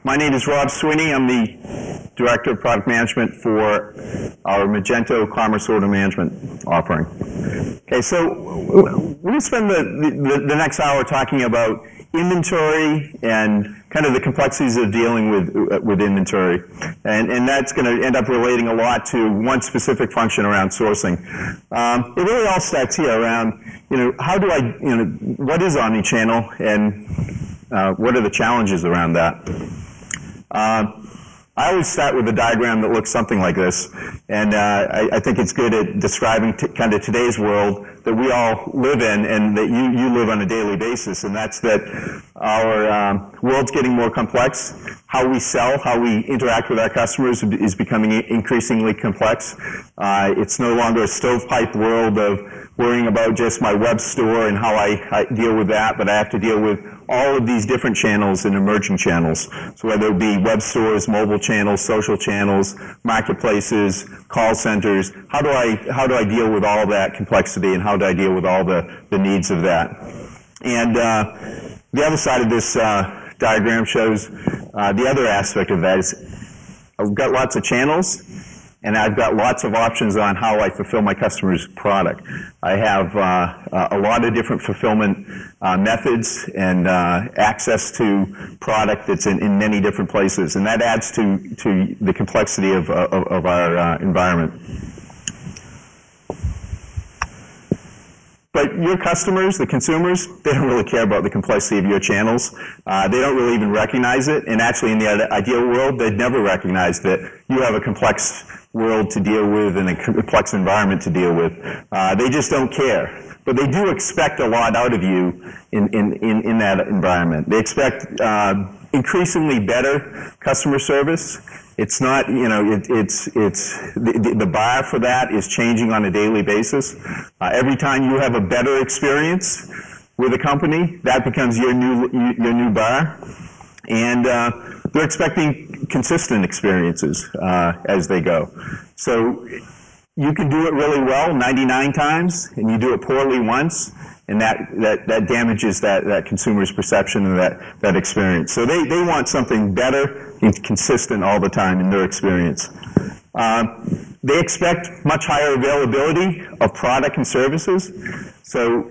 My name is Rob Sweeney. I'm the Director of Product Management for our Magento Commerce Order Management offering. Okay, so we're going to spend the next hour talking about inventory and kind of the complexities of dealing with inventory. And that's going to end up relating a lot to one specific function around sourcing. It really all starts here around, how do I, what is omnichannel and what are the challenges around that? I always start with a diagram that looks something like this, and I think it's good at describing kind of today's world that we all live in and that you live on a daily basis, and that's that our world's getting more complex. How we sell, how we interact with our customers is becoming increasingly complex. It's no longer a stovepipe world of worrying about just my web store and how I deal with that, but I have to deal with all of these different channels and emerging channels. So whether it be web stores, mobile channels, social channels, marketplaces, call centers, how do I deal with all that complexity and how do I deal with all the needs of that? And the other side of this diagram shows the other aspect of that is I've got lots of channels, and I've got lots of options on how I fulfill my customer's product. I have a lot of different fulfillment methods and access to product that's in many different places, and that adds to the complexity of our environment. But your customers, the consumers, they don't really care about the complexity of your channels. They don't really even recognize it. And actually, in the ideal world, they'd never recognize that you have a complex world to deal with and a complex environment to deal with. They just don't care. But they do expect a lot out of you in that environment. They expect increasingly better customer service. It's not, the bar for that is changing on a daily basis. Every time you have a better experience with a company, that becomes your new bar. And they're expecting consistent experiences as they go. So you can do it really well 99 times, and you do it poorly once, and that damages that consumer's perception of that experience. So they want something better and consistent all the time in their experience. They expect much higher availability of product and services. So,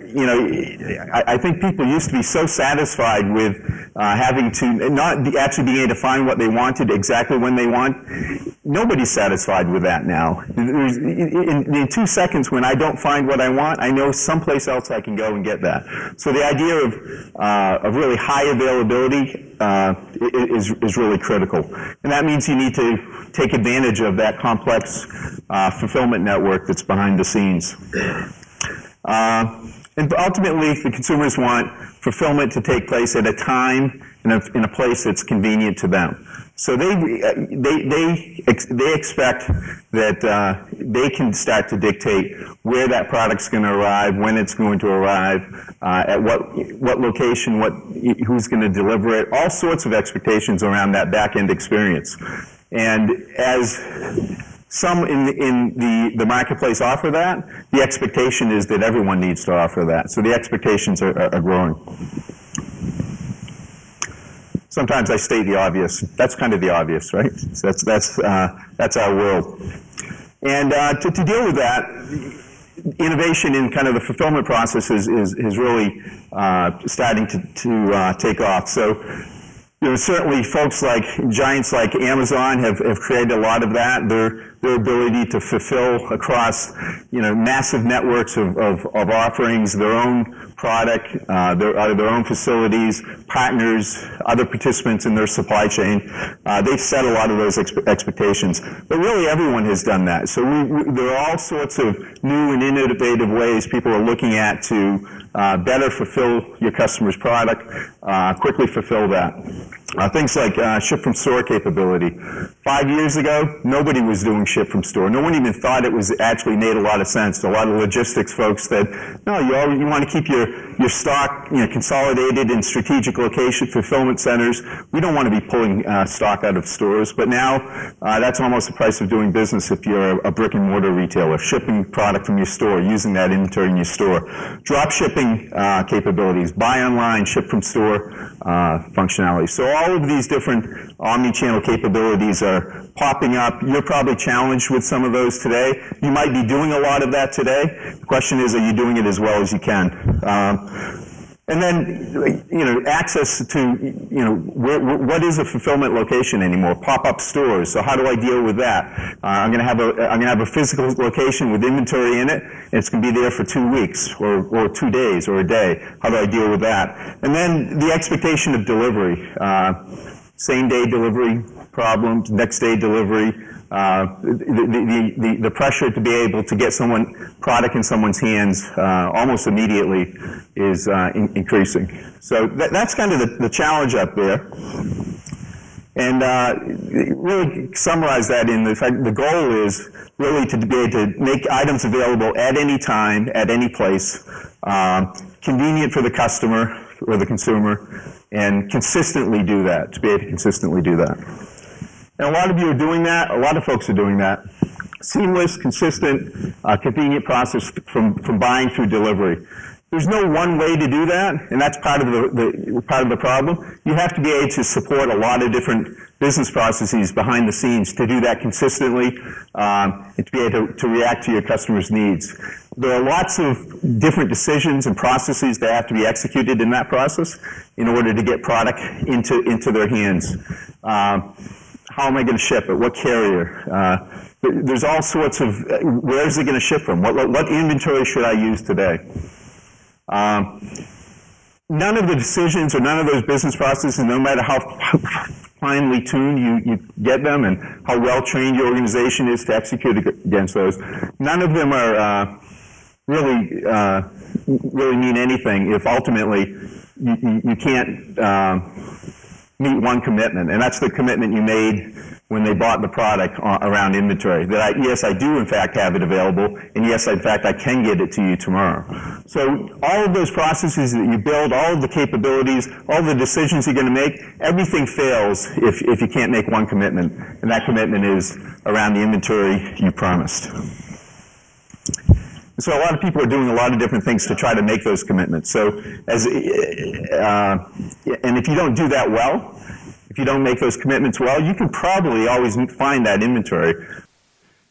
I think people used to be so satisfied with having to not actually being able to find what they wanted exactly when they want. Nobody's satisfied with that now. In 2 seconds, when I don't find what I want, I know someplace else I can go and get that. So the idea of really high availability is really critical. And that means you need to take advantage of that complex fulfillment network that's behind the scenes. And ultimately, the consumers want fulfillment to take place at a time and in a place that's convenient to them. So they expect that they can start to dictate where that product's going to arrive, when it's going to arrive, at what location, who's going to deliver it, all sorts of expectations around that back-end experience. And as some in the marketplace offer that, the expectation is that everyone needs to offer that. So the expectations are growing. Sometimes I state the obvious. That's kind of the obvious, right? So that's our world. And to deal with that, innovation in kind of the fulfillment process is really starting to take off. So certainly folks giants like Amazon have created a lot of that. Their ability to fulfill across, massive networks of offerings, their own product, their own facilities, partners, other participants in their supply chain. They've set a lot of those expectations. But really everyone has done that. So there are all sorts of new and innovative ways people are looking at to better fulfill your customer's product, quickly fulfill that. Things like ship-from-store capability. 5 years ago, nobody was doing ship-from-store. No one even thought it was actually made a lot of sense. A lot of logistics folks said, no, you want to keep your stock consolidated in strategic location fulfillment centers. We don't want to be pulling stock out of stores. But now, that's almost the price of doing business if you're a brick-and-mortar retailer, shipping product from your store, using that inventory in your store. Drop shipping capabilities, buy online, ship from store functionality. So all of these different omni-channel capabilities are popping up. You're probably challenged with some of those today. You might be doing a lot of that today. The question is, are you doing it as well as you can? And then, access to, what is a fulfillment location anymore? Pop-up stores. So how do I deal with that? I'm going to have a physical location with inventory in it, and it's going to be there for 2 weeks or 2 days or a day. How do I deal with that? And then the expectation of delivery, same-day delivery problems, next-day delivery. The pressure to be able to get product in someone's hands almost immediately is increasing. So that's kind of the challenge up there. And really summarize that in the fact the goal is really to be able to make items available at any time, at any place, convenient for the customer or the consumer, and consistently do that, to be able to consistently do that. And a lot of you are doing that. A lot of folks are doing that. Seamless, consistent, convenient process from buying through delivery. There's no one way to do that, and that's part of the problem. You have to be able to support a lot of different business processes behind the scenes to do that consistently, and to be able to react to your customers' needs. There are lots of different decisions and processes that have to be executed in that process in order to get product into their hands. How am I going to ship it? What carrier? There's all sorts of, where is it going to ship from? What inventory should I use today? None of the decisions or none of those business processes, no matter how finely tuned you get them and how well trained your organization is to execute against those, none of them are really mean anything if ultimately you can't meet one commitment, and that's the commitment you made when they bought the product around inventory. That yes, I do in fact have it available, and yes, in fact, I can get it to you tomorrow. So all of those processes that you build, all of the capabilities, all the decisions you're going to make, everything fails if you can't make one commitment, and that commitment is around the inventory you promised. So a lot of people are doing a lot of different things to try to make those commitments. So and if you don't do that well, if you don't make those commitments well, you can probably always find that inventory.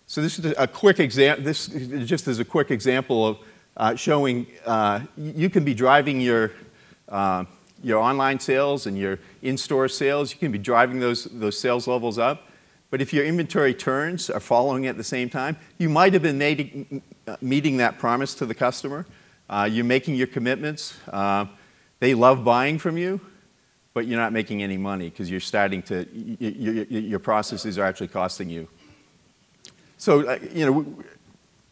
So this is a quick example. This just is a quick example of showing you can be driving your online sales and your in-store sales. You can be driving those sales levels up. But if your inventory turns are following at the same time, you might have been meeting that promise to the customer. You're making your commitments. They love buying from you, but you're not making any money because you're starting to, your processes are actually costing you. So, a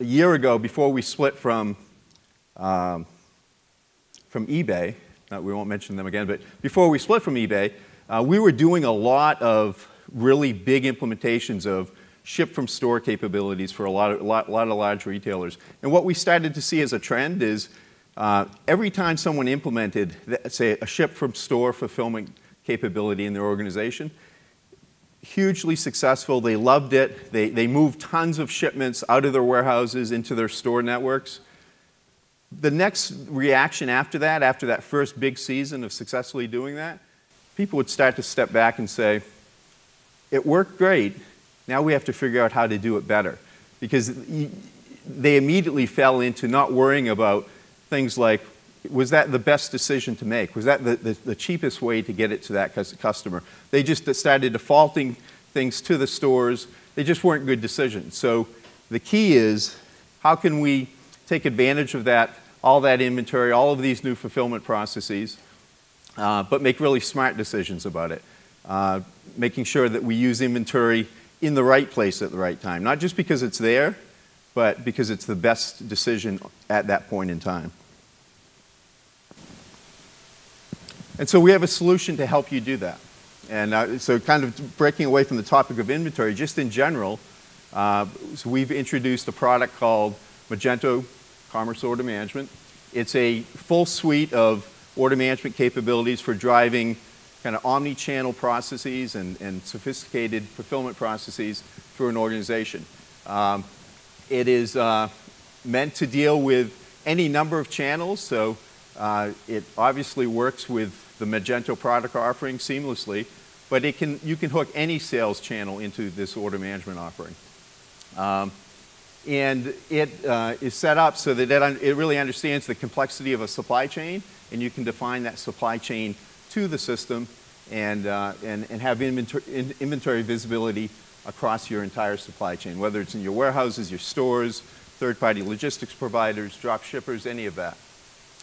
year ago, before we split from eBay, we won't mention them again, but before we split from eBay, we were doing a lot of really big implementations of ship-from-store capabilities for a lot of large retailers. And what we started to see as a trend is every time someone implemented, say, a ship-from-store fulfillment capability in their organization, hugely successful. They loved it. They moved tons of shipments out of their warehouses into their store networks. The next reaction after that first big season of successfully doing that, people would start to step back and say, it worked great. Now we have to figure out how to do it better. Because they immediately fell into not worrying about things like, was that the best decision to make? Was that the cheapest way to get it to that customer? They just started defaulting things to the stores. They just weren't good decisions. So the key is, how can we take advantage of that, all that inventory, all of these new fulfillment processes, but make really smart decisions about it? Making sure that we use inventory in the right place at the right time. Not just because it's there, but because it's the best decision at that point in time. And so we have a solution to help you do that. And so kind of breaking away from the topic of inventory, just in general, so we've introduced a product called Magento Commerce Order Management. It's a full suite of order management capabilities for driving kind of omni-channel processes and sophisticated fulfillment processes through an organization. It is meant to deal with any number of channels, so it obviously works with the Magento product offering seamlessly, but you can hook any sales channel into this order management offering. And it is set up so that it really understands the complexity of a supply chain, and you can define that supply chain to the system and have inventory visibility across your entire supply chain, whether it's in your warehouses, your stores, third-party logistics providers, drop shippers, any of that.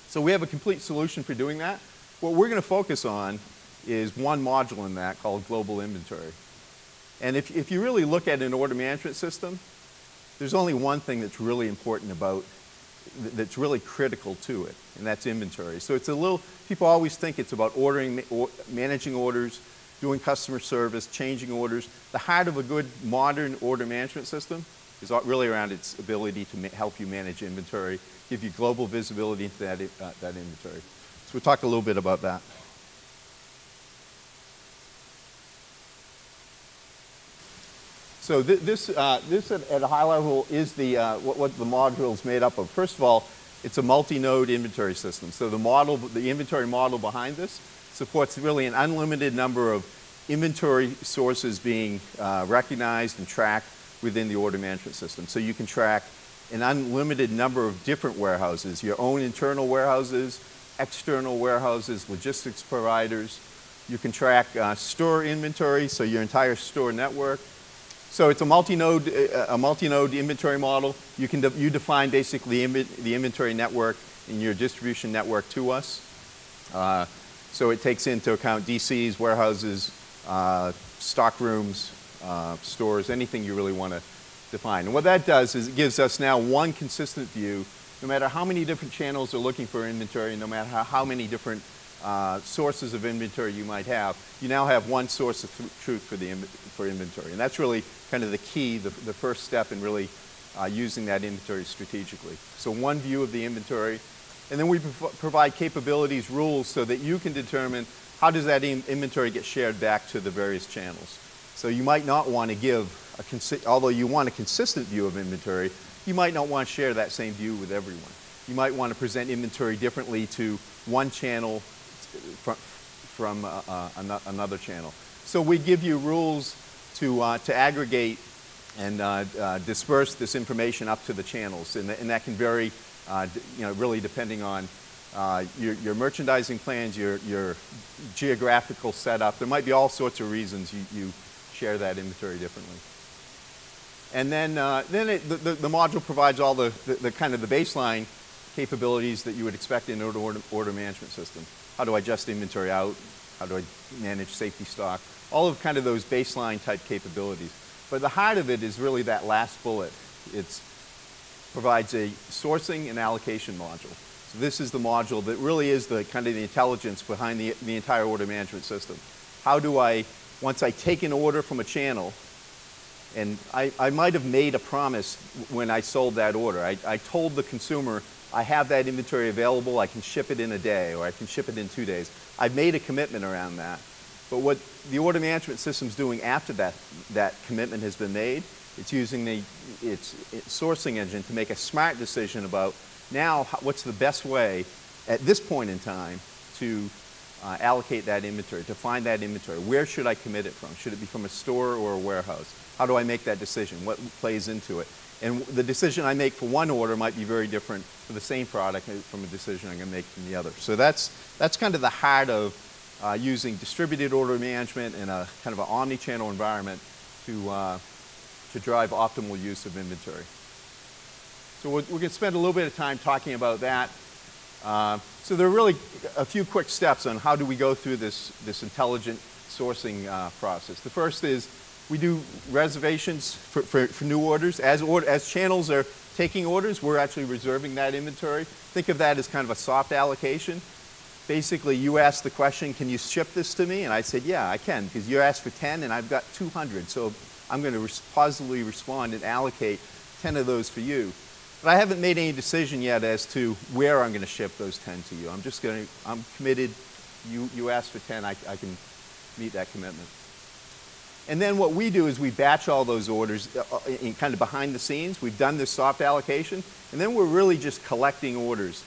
So we have a complete solution for doing that. What we're going to focus on is one module in that called global inventory. And if you really look at an order management system, there's only one thing that's really important about, that's really critical to it, and that's inventory. So it's a little, people always think it's about ordering, managing orders, doing customer service, changing orders. The heart of a good modern order management system is really around its ability to help you manage inventory, give you global visibility into that inventory. So we'll talk a little bit about that. So this at a high level is what the module is made up of. First of all, it's a multi-node inventory system. So the inventory model behind this supports really an unlimited number of inventory sources being recognized and tracked within the order management system. So you can track an unlimited number of different warehouses, your own internal warehouses, external warehouses, logistics providers. You can track store inventory, so your entire store network. So it's a multi-node inventory model. You define basically the inventory network in your distribution network to us. So it takes into account DCs, warehouses, stock rooms, stores, anything you really want to define. And what that does is it gives us now one consistent view, no matter how many different channels are looking for inventory, no matter how many different sources of inventory you might have, you now have one source of truth for inventory. And that's really kind of the key, the first step in really using that inventory strategically. So one view of the inventory, and then we provide capabilities, rules, so that you can determine how does that inventory get shared back to the various channels. So you might not want to give, although you want a consistent view of inventory, you might not want to share that same view with everyone. You might want to present inventory differently to one channel from another channel. So we give you rules to aggregate and disperse this information up to the channels, and that can vary, really depending on your merchandising plans, your geographical setup. There might be all sorts of reasons you share that inventory differently. And then the module provides all the kind of the baseline capabilities that you would expect in an order management system. How do I adjust inventory out? How do I manage safety stock? All of kind of those baseline type capabilities. But the heart of it is really that last bullet. It provides a sourcing and allocation module. So this is the module that really is the kind of the intelligence behind the entire order management system. How do I, once I take an order from a channel, and I might have made a promise when I sold that order. I told the consumer, I have that inventory available, I can ship it in a day, or I can ship it in 2 days. I've made a commitment around that. But what the order management system's doing after that commitment has been made, it's using its sourcing engine to make a smart decision about now what's the best way at this point in time to allocate that inventory, to find that inventory. Where should I commit it from? Should it be from a store or a warehouse? How do I make that decision? What plays into it? And the decision I make for one order might be very different for the same product from a decision I'm going to make from the other. So that's kind of the heart of using distributed order management in a kind of an omni-channel environment to drive optimal use of inventory. So we're going to spend a little bit of time talking about that. So there are really a few quick steps on how do we go through this intelligent sourcing process. The first is we do reservations for new orders. As channels are taking orders, we're actually reserving that inventory. Think of that as kind of a soft allocation. Basically, you asked the question, can you ship this to me? And I said, yeah, I can, because you asked for 10 and I've got 200. So I'm going to positively respond and allocate 10 of those for you. But I haven't made any decision yet as to where I'm going to ship those 10 to you. I'm committed. You asked for 10, I can meet that commitment. And then what we do is we batch all those orders in kind of behind the scenes. We've done this soft allocation, and then we're really just collecting orders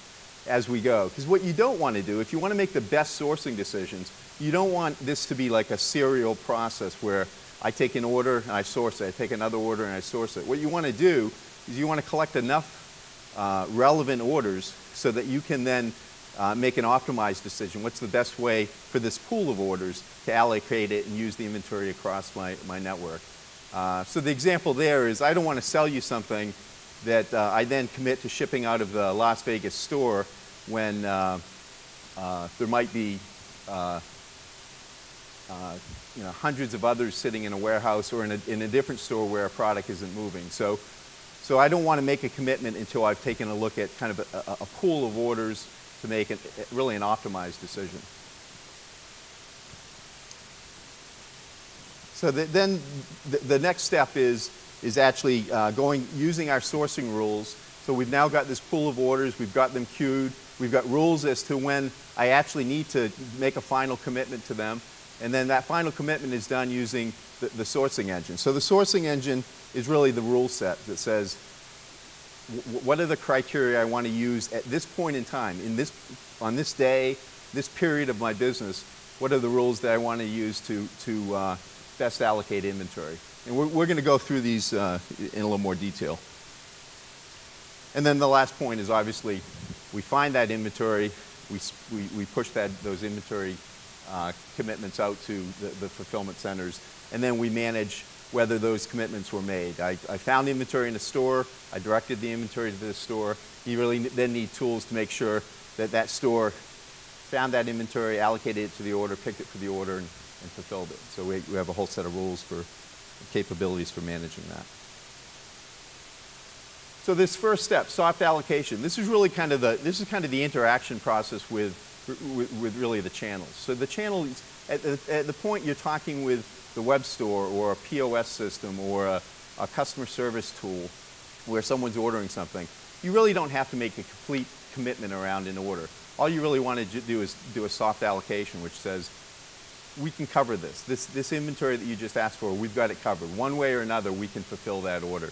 as we go. Because what you don't want to do, if you want to make the best sourcing decisions, you don't want this to be like a serial process where I take an order and I source it, I take another order and I source it. What you want to do is you want to collect enough relevant orders so that you can then make an optimized decision. What's the best way for this pool of orders to allocate it and use the inventory across my network? So the example there is I don't want to sell you something that I then commit to shipping out of the Las Vegas store when there might be hundreds of others sitting in a warehouse or in a different store where a product isn't moving. So I don't want to make a commitment until I've taken a look at kind of a pool of orders to make really an optimized decision. So then the next step is actually using our sourcing rules. So we've now got this pool of orders, we've got them queued, we've got rules as to when I actually need to make a final commitment to them. And then that final commitment is done using the sourcing engine. So the sourcing engine is really the rule set that says what are the criteria I want to use at this point in time, on this day, this period of my business, what are the rules that I want to use to best allocate inventory. And we're going to go through these in a little more detail. And then the last point is obviously we find that inventory, we push those inventory commitments out to the fulfillment centers, and then we manage whether those commitments were made. I found inventory in a store, I directed the inventory to the store. You really then need tools to make sure that store found that inventory, allocated it to the order, picked it for the order, and fulfilled it. So we have a whole set of rules for capabilities for managing that. So this first step, soft allocation, this is really kind of the interaction process with really the channels. So the channels, at the point you're talking with the web store or a POS system or a customer service tool where someone's ordering something, you really don't have to make a complete commitment around an order. All you really want to do is do a soft allocation, which says, we can cover this inventory that you just asked for, we've got it covered. One way or another, we can fulfill that order.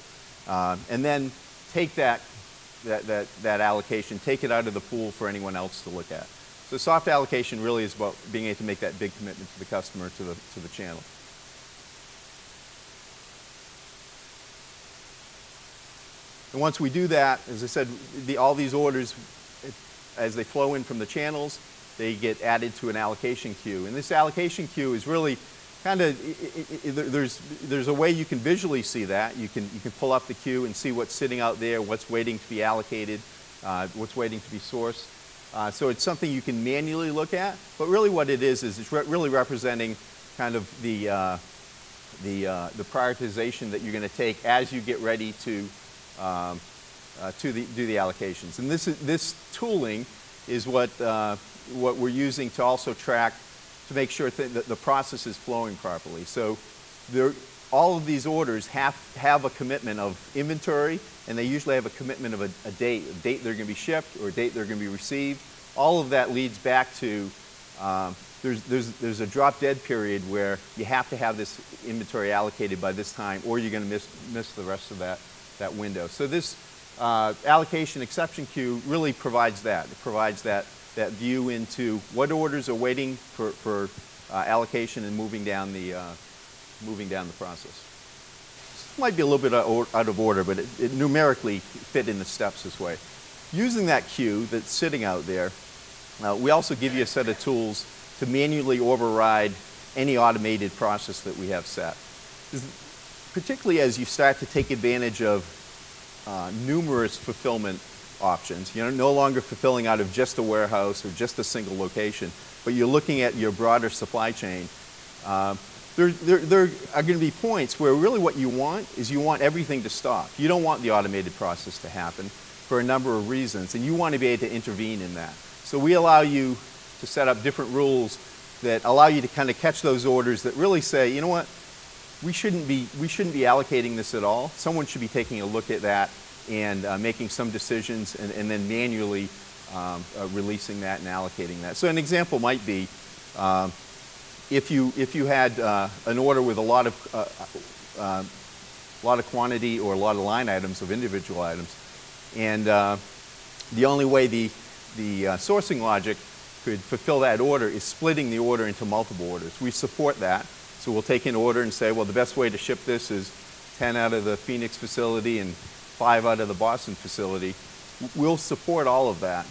And then take that allocation, take it out of the pool for anyone else to look at. So soft allocation really is about being able to make that big commitment to the customer, to the channel. And once we do that, as I said, all these orders, as they flow in from the channels, they get added to an allocation queue. And this allocation queue is really kind of, there's a way you can visually see that. You can pull up the queue and see what's sitting out there, what's waiting to be allocated, what's waiting to be sourced. So it's something you can manually look at, but really what it is it's really representing kind of the prioritization that you're going to take as you get ready to do the allocations. And this tooling is what we're using to also track, to make sure that the process is flowing properly. So all of these orders have a commitment of inventory, and they usually have a commitment of a date they're going to be shipped or a date they're going to be received. All of that leads back to there's a drop dead period where you have to have this inventory allocated by this time, or you're going to miss the rest of that window. So this allocation exception queue really provides that. It provides that view into what orders are waiting for allocation and moving down the process. This might be a little bit out of order, but it numerically fit in the steps this way. Using that queue that's sitting out there, we also give you a set of tools to manually override any automated process that we have set. Particularly as you start to take advantage of numerous fulfillment options. You're no longer fulfilling out of just a warehouse or just a single location, but you're looking at your broader supply chain. There are going to be points where really what you want is you want everything to stop. You don't want the automated process to happen for a number of reasons, and you want to be able to intervene in that. So we allow you to set up different rules that allow you to kind of catch those orders that really say, you know what, we shouldn't be allocating this at all. Someone should be taking a look at that and making some decisions and then manually releasing that and allocating that. So an example might be if you had an order with a lot of quantity or a lot of line items of individual items, and the only way the sourcing logic fulfill that order is splitting the order into multiple orders. We support that. So we'll take an order and say, well, the best way to ship this is 10 out of the Phoenix facility and 5 out of the Boston facility. We'll support all of that.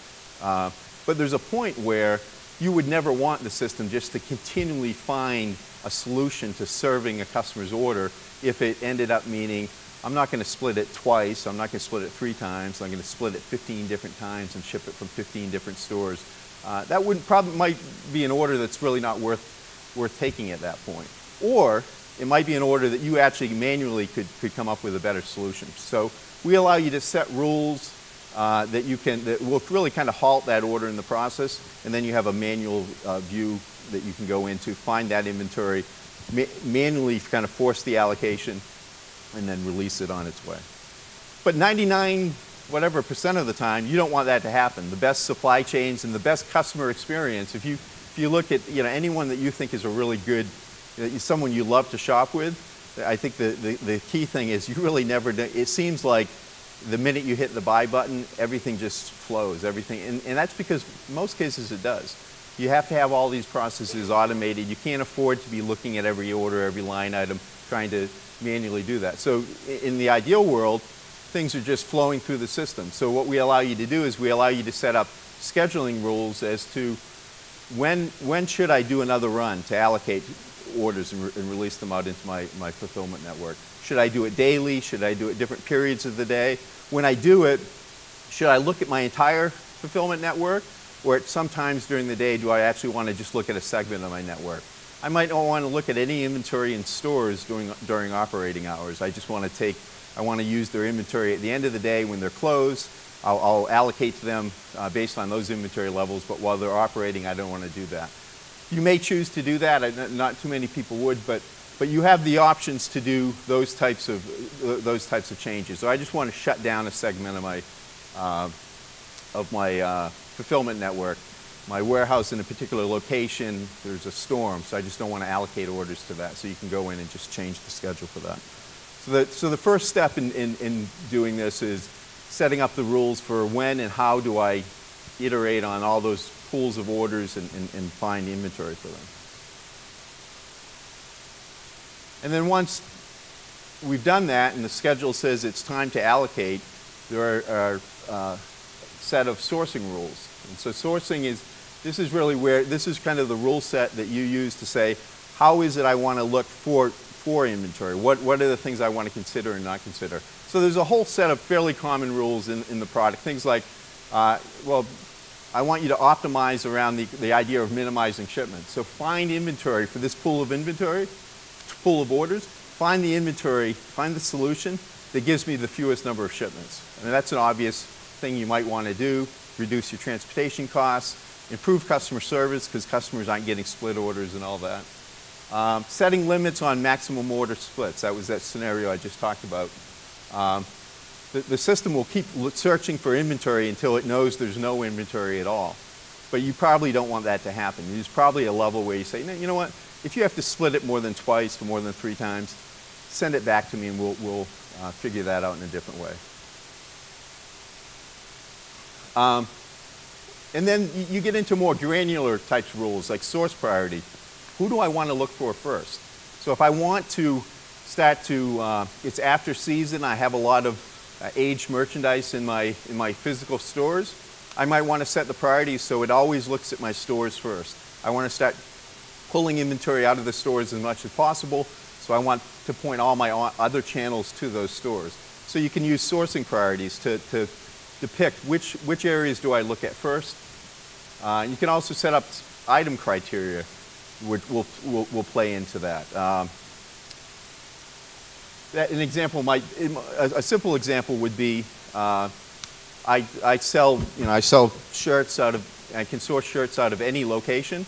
But there's a point where you would never want the system just to continually find a solution to serving a customer's order if it ended up meaning, I'm not going to split it twice, I'm not going to split it 3 times, I'm going to split it 15 different times and ship it from 15 different stores. That might be an order that's really not worth taking at that point. Or it might be an order that you actually manually could come up with a better solution. So we allow you to set rules that will really kind of halt that order in the process, and then you have a manual view that you can go into, find that inventory, manually kind of force the allocation, and then release it on its way. But 99% of the time, you don't want that to happen. The best supply chains and the best customer experience, if you look at anyone that you think is a really good, someone you love to shop with, I think the key thing is you really never, it seems like the minute you hit the buy button, everything just flows, everything, and that's because in most cases it does. You have to have all these processes automated. You can't afford to be looking at every order, every line item, trying to manually do that. So in the ideal world, things are just flowing through the system. So what we allow you to do is we allow you to set up scheduling rules as to when should I do another run to allocate orders and release them out into my fulfillment network. Should I do it daily? Should I do it different periods of the day? When I do it, should I look at my entire fulfillment network? Or at some times during the day, do I actually want to just look at a segment of my network? I might not want to look at any inventory in stores during operating hours. I just want to use their inventory at the end of the day when they're closed. I'll allocate to them based on those inventory levels, but while they're operating, I don't want to do that. You may choose to do that. Not too many people would, but you have the options to do those types of changes. So I just want to shut down a segment of my fulfillment network. My warehouse in a particular location, there's a storm, so I just don't want to allocate orders to that. So you can go in and just change the schedule for that. So the first step in doing this is setting up the rules for when and how do I iterate on all those pools of orders and find inventory for them. And then once we've done that and the schedule says it's time to allocate, there are a set of sourcing rules. And so sourcing this is kind of the rule set that you use to say, how is it I want to look for inventory? What are the things I want to consider and not consider? So there's a whole set of fairly common rules in the product. Things like, well, I want you to optimize around the idea of minimizing shipments. So find inventory for this pool of orders, find the inventory, find the solution that gives me the fewest number of shipments. I mean, that's an obvious thing you might want to do. Reduce your transportation costs, improve customer service because customers aren't getting split orders and all that. Setting limits on maximum order splits. That was that scenario I just talked about. The system will keep searching for inventory until it knows there's no inventory at all. But you probably don't want that to happen. There's probably a level where you say, no, you know what? If you have to split it more than twice or more than 3 times, send it back to me and we'll figure that out in a different way. And then you get into more granular types of rules like source priority. Who do I want to look for first? So if I want to start to, it's after season, I have a lot of aged merchandise in my physical stores, I might want to set the priorities so it always looks at my stores first. I want to start pulling inventory out of the stores as much as possible, so I want to point all my other channels to those stores. So you can use sourcing priorities to depict which areas do I look at first. You can also set up item criteria, which will play into that. An example a simple example would be, I sell shirts I can source shirts out of any location,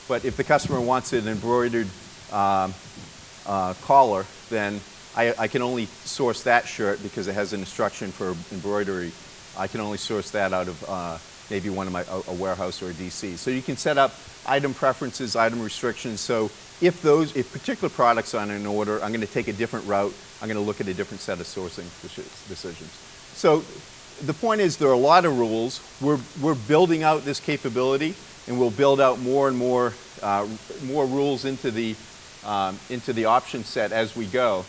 but if the customer wants an embroidered collar, then I can only source that shirt because it has an instruction for embroidery. I can only source that out of maybe a warehouse or a DC. So you can set up item preferences, item restrictions. So if particular products are on an order, I'm going to take a different route. I'm going to look at a different set of sourcing decisions. So the point is there are a lot of rules. We're building out this capability. and we'll build out more and more rules into the option set as we go.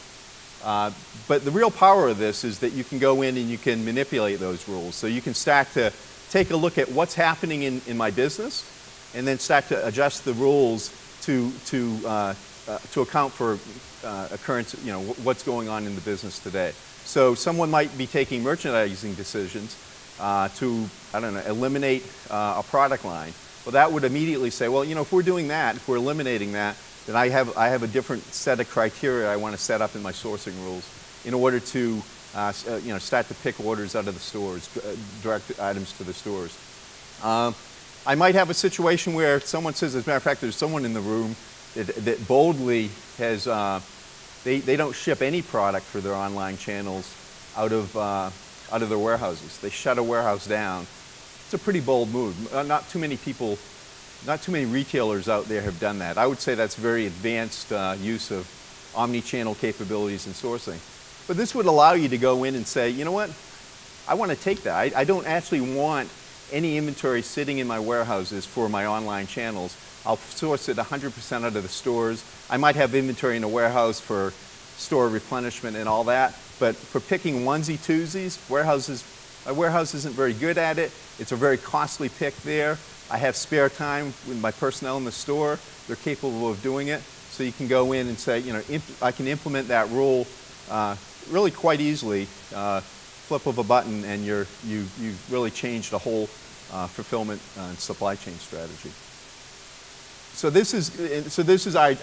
But the real power of this is that you can go in and you can manipulate those rules. So you can start to take a look at what's happening in my business, and then start to adjust the rules to account for occurrence, what's going on in the business today. So someone might be taking merchandising decisions to, I don't know, eliminate a product line. Well, that would immediately say, well, if we're doing that, if we're eliminating that, then I have a different set of criteria I want to set up in my sourcing rules in order to start to pick orders out of the stores, direct items to the stores. I might have a situation where someone says, as a matter of fact, there's someone in the room that boldly has, they don't ship any product for their online channels out of their warehouses. They shut a warehouse down. It's a pretty bold move. Not too many people, not too many retailers out there have done that. I would say that's very advanced use of omni-channel capabilities in sourcing. But this would allow you to go in and say, you know what, I want to take that. I don't actually want any inventory sitting in my warehouses for my online channels. I'll source it 100% out of the stores. I might have inventory in a warehouse for store replenishment and all that, but for picking onesie-twosies, my warehouse isn't very good at it. It's a very costly pick there. I have spare time with my personnel in the store. They're capable of doing it. So you can go in and say, I can implement that rule really quite easily. Flip of a button, and you've really changed the whole fulfillment and supply chain strategy. So this is our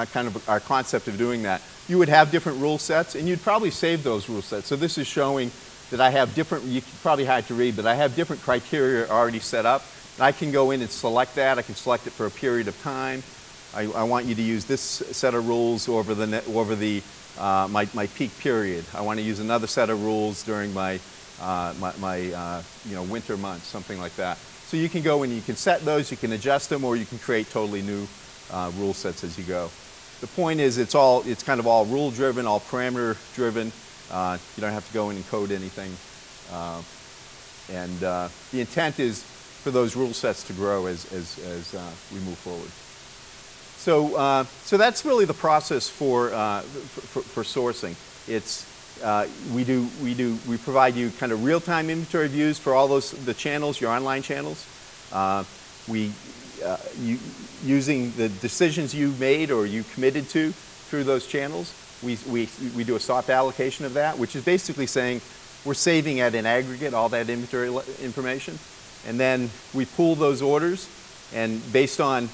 kind of our concept of doing that. You would have different rule sets, and you'd probably save those rule sets. So this is showing that I have different, probably hard to read, but I have different criteria already set up. And I can go in and select that. I can select it for a period of time. I want you to use this set of rules over my peak period. I want to use another set of rules during my winter months, something like that. So you can go and you can set those, you can adjust them, or you can create totally new rule sets as you go. The point is, it's kind of all rule driven, all parameter driven. You don't have to go in and code anything. The intent is for those rule sets to grow as we move forward. So that's really the process for sourcing. It's we provide you kind of real-time inventory views for all the channels, your online channels. Using the decisions you made or you committed to through those channels, we do a soft allocation of that, which is basically saying we're saving at an aggregate all that inventory information, and then we pool those orders, and based on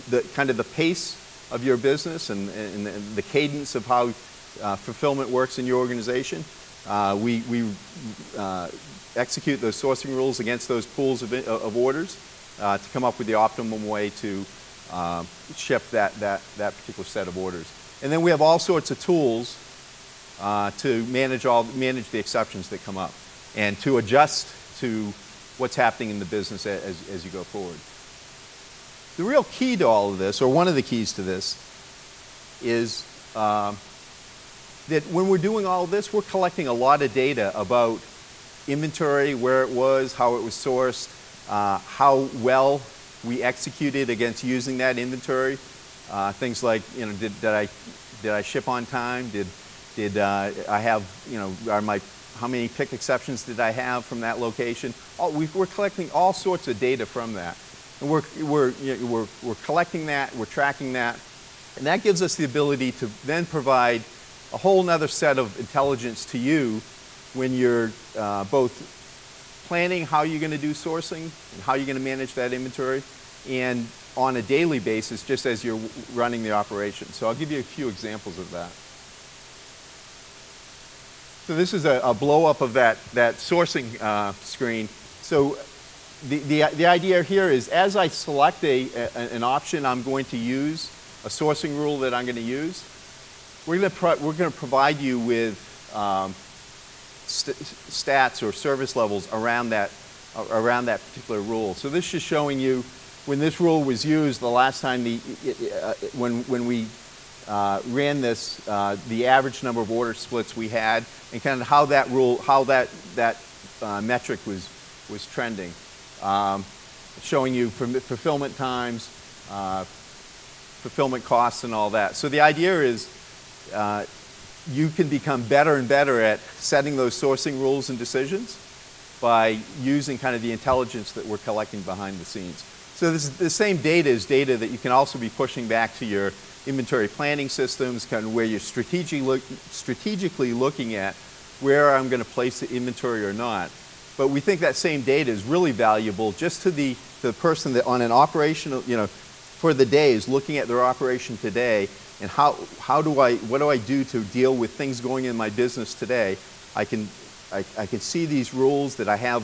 the pace of your business and the cadence of how fulfillment works in your organization, we execute those sourcing rules against those pools of orders to come up with the optimum way to ship that particular set of orders. And then we have all sorts of tools to manage the exceptions that come up and to adjust to what's happening in the business as you go forward. The real key to all of this, or one of the keys to this, is that when we're doing all of this, we're collecting a lot of data about inventory, where it was, how it was sourced, how well we executed against using that inventory. Things like, did I ship on time? Did I have, how many pick exceptions did I have from that location? We're collecting all sorts of data from that. And we're collecting that, we're tracking that, and that gives us the ability to then provide a whole nother set of intelligence to you when you're both planning how you're going to do sourcing and how you're going to manage that inventory, and on a daily basis just as you're running the operation. So I'll give you a few examples of that. So this is a blow up of that sourcing screen. So the idea here is, as I select an option I'm going to use, a sourcing rule that I'm going to use, we're going to provide you with stats or service levels around that particular rule. So this is showing you when this rule was used the last time, when we ran this, the average number of order splits we had, and kind of how that metric was trending. showing you fulfillment times, fulfillment costs, and all that. So the idea is you can become better and better at setting those sourcing rules and decisions by using kind of the intelligence that we're collecting behind the scenes. So the same data is data that you can also be pushing back to your inventory planning systems, kind of where you're strategically looking at where I'm going to place the inventory or not. But we think that same data is really valuable just to the person that on an operational, for the day is looking at their operation today and what do I do to deal with things going in my business today. I can see these rules that I have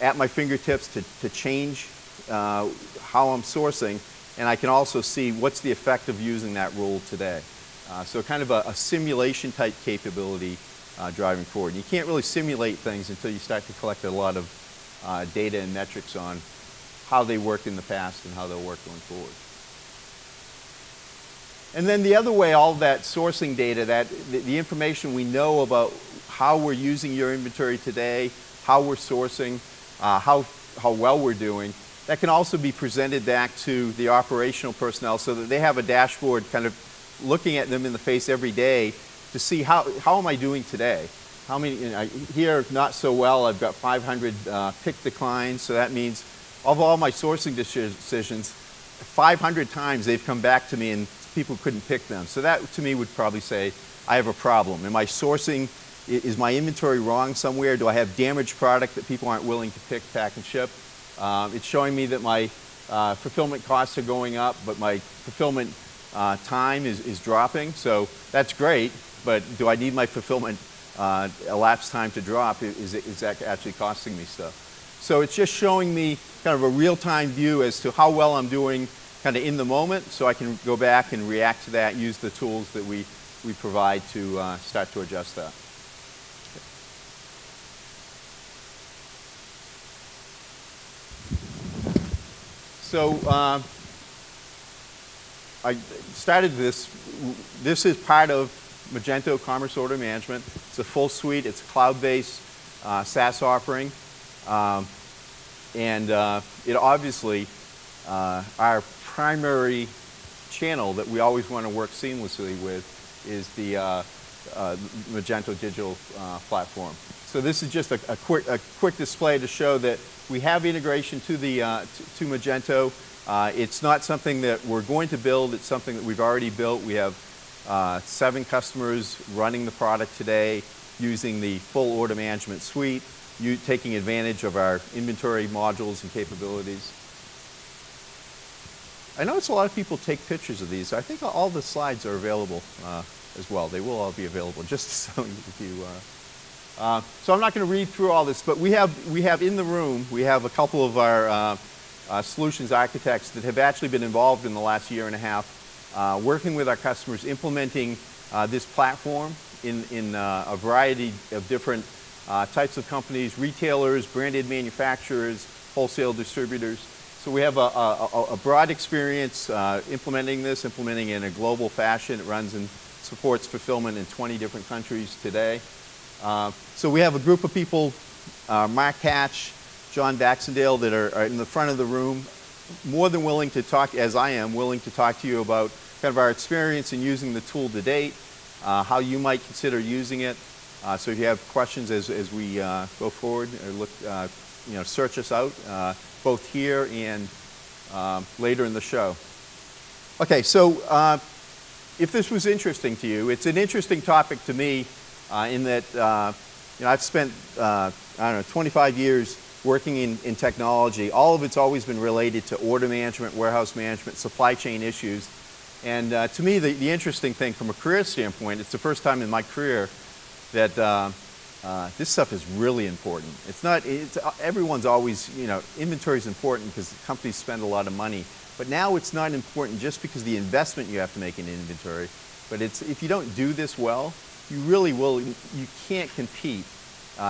at my fingertips to change how I'm sourcing, and I can also see what's the effect of using that rule today. So kind of a simulation type capability driving forward. You can't really simulate things until you start to collect a lot of data and metrics on how they worked in the past and how they'll work going forward. And then the other way, all that sourcing data, the information we know about how we're using your inventory today, how we're sourcing, how well we're doing, that can also be presented back to the operational personnel so that they have a dashboard kind of looking at them in the face every day to see how am I doing today? How many, here not so well, I've got 500 pick declines, so that means of all my sourcing decisions, 500 times they've come back to me and people couldn't pick them. So that to me would probably say I have a problem. Am I sourcing, is my inventory wrong somewhere? Do I have damaged product that people aren't willing to pick, pack, and ship? It's showing me that my fulfillment costs are going up, but my fulfillment time is dropping. So that's great, but do I need my fulfillment elapsed time to drop? Is that actually costing me stuff? So it's just showing me kind of a real-time view as to how well I'm doing kind of in the moment, so I can go back and react to that, use the tools that we provide to start to adjust that. So I started this. This is part of Magento Commerce Order Management. It's a full suite. It's a cloud-based SaaS offering. And it obviously, our primary channel that we always want to work seamlessly with is the Magento digital platform. So this is just a quick display to show that we have integration to to Magento. It's not something that we're going to build. It's something that we've already built. We have 7 customers running the product today using the full order management suite, taking advantage of our inventory modules and capabilities. I notice a lot of people take pictures of these. I think all the slides are available as well. They will all be available just so you. So I'm not going to read through all this, but we have in the room, we have a couple of our solutions architects that have actually been involved in the last year and a half, working with our customers, implementing this platform in a variety of different types of companies, retailers, branded manufacturers, wholesale distributors. So we have a broad experience implementing it in a global fashion. It runs and supports fulfillment in 20 different countries today. So we have a group of people, Mark Hatch, John Baxendale, that are in the front of the room, more than willing to talk, as I am, willing to talk to you about kind of our experience in using the tool to date, how you might consider using it. So if you have questions as we go forward, or look, search us out, both here and later in the show. Okay, so if this was interesting to you, it's an interesting topic to me in that I've spent, 25 years working in technology. All of it's always been related to order management, warehouse management, supply chain issues. And to me, the interesting thing from a career standpoint, it's the first time in my career that this stuff is really important. Everyone's always, inventory is important because companies spend a lot of money. But now it's not important just because the investment you have to make in inventory. But if you don't do this well, you can't compete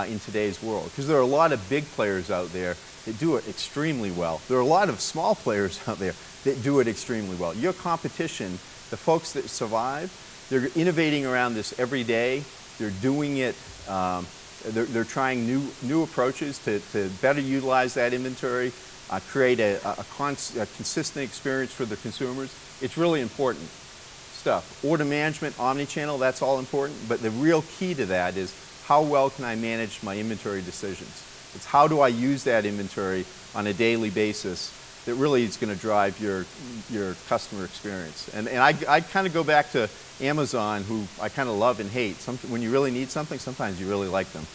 in today's world. Because there are a lot of big players out there that do it extremely well. There are a lot of small players out there that do it extremely well. Your competition, the folks that survive, they're innovating around this every day. They're doing it, they're trying new approaches to better utilize that inventory. create a consistent experience for the consumers. It's really important stuff. Order management, omni-channel, that's all important, but the real key to that is how well can I manage my inventory decisions? It's how do I use that inventory on a daily basis that really is going to drive your customer experience. And I kind of go back to Amazon, who I kind of love and hate. When you really need something, sometimes you really like them.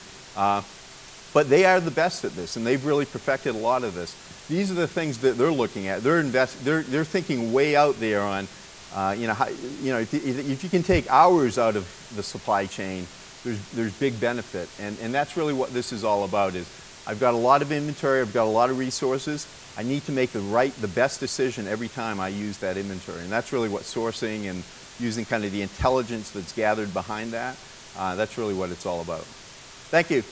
But they are the best at this, and they've really perfected a lot of this. These are the things that they're looking at. They're thinking way out there on, if you can take hours out of the supply chain, there's big benefit. And that's really what this is all about. Is I've got a lot of inventory, I've got a lot of resources. I need to make the best decision every time I use that inventory. And that's really what sourcing and using kind of the intelligence that's gathered behind that, that's really what it's all about. Thank you.